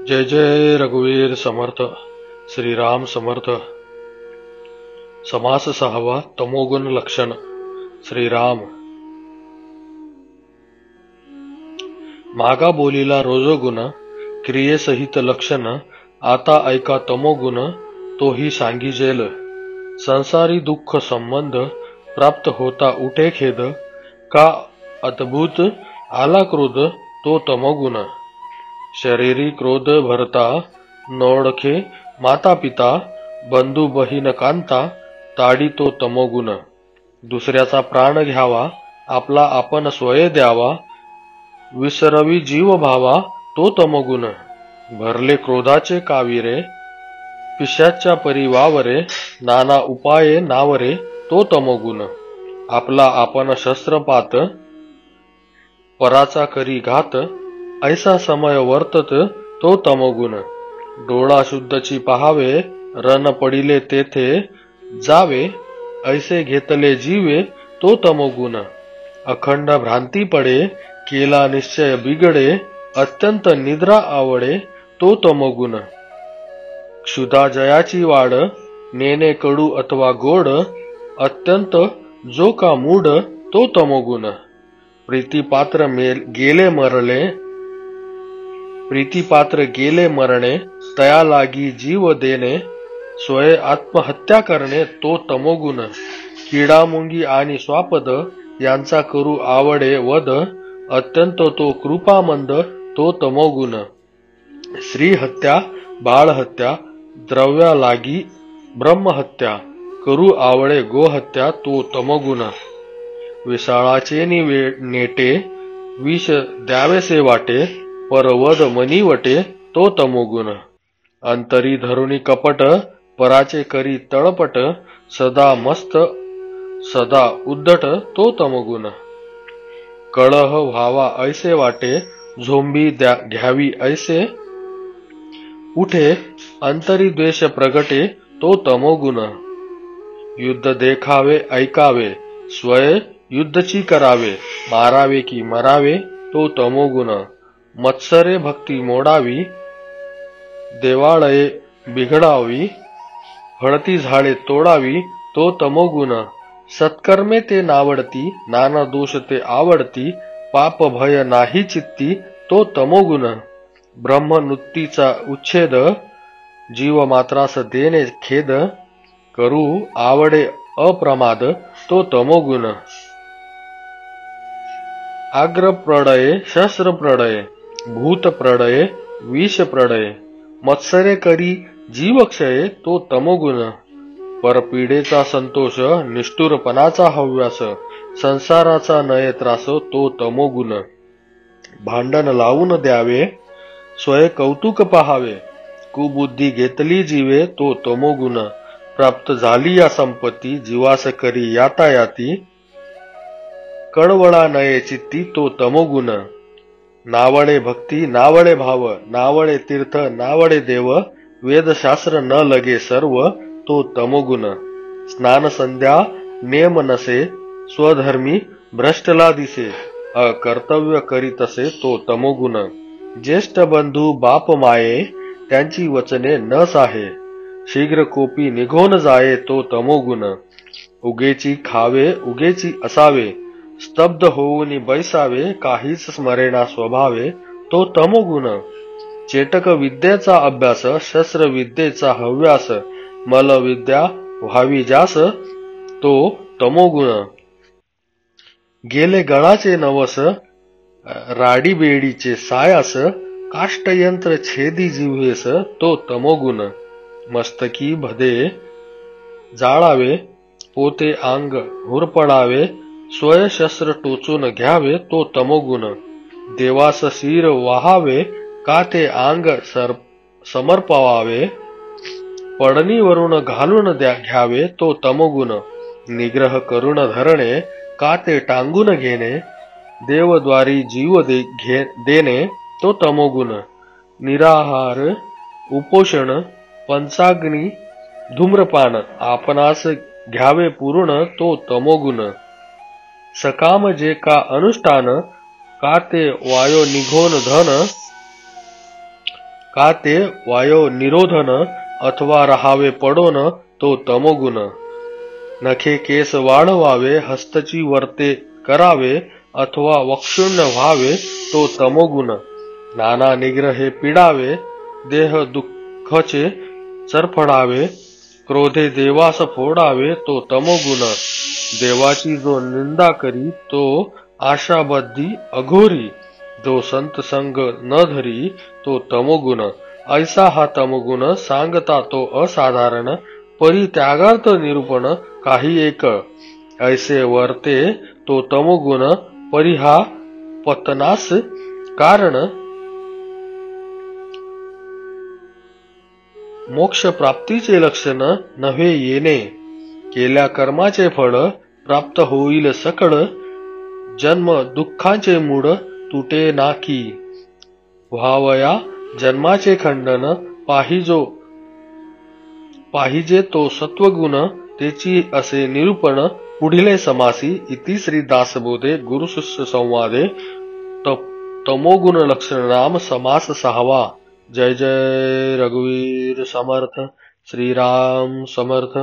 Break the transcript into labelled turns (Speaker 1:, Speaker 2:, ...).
Speaker 1: जय जय रघुवीर समर्थ. श्रीराम समर्थ. समास 6वा. तमोगुण लक्षण. श्रीराम. मागा बोलीला रोजोगुण, क्रियेसहित लक्षण. आता ऐका तमोगुण, तोही सांगिजेल. संसारी दुःख संबंध, प्राप्त होता उठे खेद. का अद्भुत आला क्रोध, तो तमोगुण. शरीरी क्रोध भरता, नोळखे माता पिता. बंधू बहीण कांता, ताडी तो तमोगुण. दुसऱ्याचा प्राण घ्यावा, आपला आपण स्वय द्यावा. विसरवी जीव भावा, तो तमोगुण. भरले क्रोधाचे काविरे, पिशाच्या परी वावरे. नाना उपाये नावरे, तो तमोगुण. आपला आपण शस्त्रपात, पराचा करी घात. ऐसा समय वर्तत, तो तमोगुण. डोळा शुद्धची पहावे, रण पडिले तेथे जावे. ऐसे घेतले जीवे, तो तमोगुण. अखंड भ्रांती पडे, केला निश्चय बिगडे. अत्यंत निद्रा आवडे, तो तमोगुण. क्षुधा जयाची वाढ, नेणे कडू अथवा गोड. अत्यंत जो का मूढ, तो तमोगुण. प्रीतिपात्र गेले मरले, प्रीतिपात्र गेले मरणे. तया लागी जीव देणे, स्वय आत्महत्या करणे, तो तमोगुण. किडा मुंगी आणि स्वापद, यांचा करू आवडे वध. अत्यंत तो कृपामंद, तो तमोगुण. स्त्रीहत्या, बाळहत्या, द्रव्या लागी ब्रह्महत्या. करू आवडे गोहत्या, तो तमोगुण. विशाळाचे नेटे, विष द्यावेसे वाटे. परवद मनीवटे, तो तमोगुण. अंतरी धरुणी कपट, पराचे करी तळपट. सदा मस्त सदा उद्धट, तो तमोगुण. कलह व्हावा ऐसे वाटे, झोंबी घ्यावी ऐसे उठे. अंतरी द्वेष प्रगटे, तो तमोगुण. युद्ध देखावे ऐकावे, स्वय युद्धची करावे. मारावे की मरावे, तो तमोगुण. मत्सरे भक्ती मोडावी, देवाळये बिघडावी. हळती झाडे तोडावी, तो तमोगुण. सत्कर्मे ते नावडती, नाना दोष ते आवडती. पाप भय नाही चित्ती, तो तमोगुण. ब्रह्मनुत्तीचा उच्छेद, जीव मात्रास देणे खेद. करू आवडे अप्रमाद, तो तमोगुण. आग्र प्रडये, शस्त्र प्रडये. भूत प्रडये, विष प्रडये. मत्सरे करी जीवक्षये, तो तमोगुण. परपीडेचा संतोष, निष्ठुरपणाचा हव्यास. संसाराचा नये त्रास, तो तमोगुण. भांडण लावून द्यावे, स्वय कौतुक पहावे. कुबुद्धी घेतली जीवे, तो तमोगुण. प्राप्त झाली या संपत्ती, जीवास करी यातायाती. कळवळा नये चित्ती, तो तमोगुण. नावडे भक्ती, नावडे भाव. नावडे तीर्थ, नावडे देव. वेदशास्त्र न लगे सर्व, तो तमोगुण. स्नान संध्या नेम नसे, स्वधर्मी भ्रष्टला दिसे. अकर्तव्य करीतसे, तो तमोगुण. ज्येष्ठ बंधू बाप माये, त्यांची वचने न साहे. शीघ्र कोपी निघून जाये, तो तमोगुण. उगेची खावे, उगेची असावे. स्तब्ध होऊन बैसावे, काहीच स्मरेना स्वभावे, तो तमोगुण. चेटक विद्येचा अभ्यास, शस्त्र विद्येचा हव्यास. मलविद्या व्हावी जास, तो तमोगुण. गेले गळाचे नवस, राडीबेडीचे सायास. काष्टयंत्र छेदी जिव्हेस, तो तमोगुण. मस्तकी भदे जाळावे, पोते अंग हुरपडावे. स्वय शस्त्र टोचून घ्यावे, तो तमोगुण. देवास शिर वाहावे, का ते अंग समर्पवावे. पडणीवरून घालून घ्यावे, तो तमोगुण. निग्रह करून धरणे, का ते टांगून घेणे. देवद्वारी जीव देणे, तो तमोगुण. निराहार, उपोषण, पंचाग्नी, धूम्रपान. आपणास घ्यावे पूर्ण, तो तमोगुण. सकाम जे का अनुष्ठान, का ते वायो निघोन धन. का ते वायो निरोधन अथवा राहावे पडोन तो तमोगुण. नखे केस वाढवावे हस्तची वर्ते करावे अथवा वक्षुण्य व्हावे तो तमोगुण. नाना निग्रहे पिडावे देह दुःखचे सरफडावे क्रोधे देवास फोडावे तो तमोगुण. देवाची जो निंदा करी तो आशाबद्धी अघोरी. जो संत संग न धरी तो तमोगुण. ऐसा हा तमोगुण सांगता तो असाधारण परित्यागार्थ निरूपण काही एक. ऐसे वर्ते तो तमोगुण परिहा पतनास कारण. मोक्ष प्राप्तीचे लक्षण नव्हे येणे. केल्या कर्माचे फळ प्राप्त होईल सकळ. जन्म दुःखाचे मूळ तुटे नाकी. व्हावया जन्माचे खंडन पाहिजे तो सत्वगुण तेची असे निरूपण. पुढील समासी इति श्री दासबोधे गुरुशिष्य संवादे तमोगुण लक्षण नाम समास 6वा. जय जय रघुवीर समर्थ. श्रीराम समर्थ.